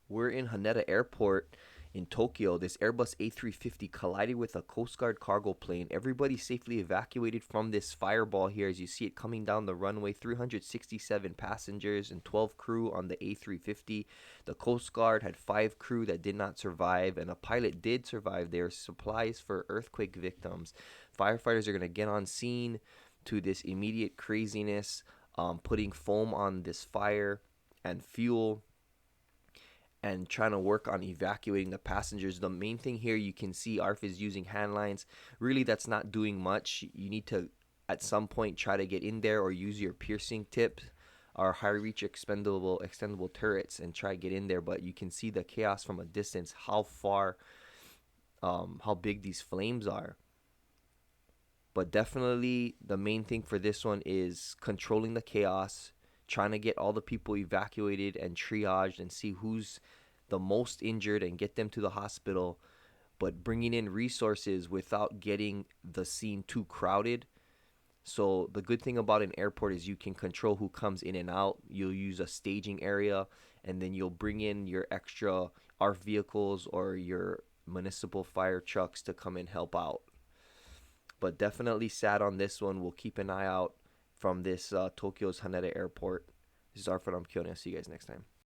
We're in Haneda Airport in Tokyo. This Airbus A350 collided with a Coast Guard cargo plane. Everybody safely evacuated from this fireball here as you see it coming down the runway. 367 passengers and 12 crew on the A350. The Coast Guard had 5 crew that did not survive, and a pilot did survive. There are supplies for earthquake victims. Firefighters are going to get on scene to this immediate craziness, putting foam on this fire and fuel and trying to work on evacuating the passengers. The main thing here, you can see ARF is using hand lines. Really, that's not doing much. You need to, at some point, try to get in there or use your piercing tips or high reach extendable turrets and try to get in there. But you can see the chaos from a distance, how big these flames are. But definitely the main thing for this one is controlling the chaos, trying to get all the people evacuated and triaged and see who's the most injured and get them to the hospital, but bringing in resources without getting the scene too crowded. So the good thing about an airport is you can control who comes in and out. You'll use a staging area, and then you'll bring in your extra ARF vehicles or your municipal fire trucks to come and help out. But definitely sad on this one. We'll keep an eye out from this Tokyo's Haneda Airport. This is Arfred. I'm Kyo, and I'll see you guys next time.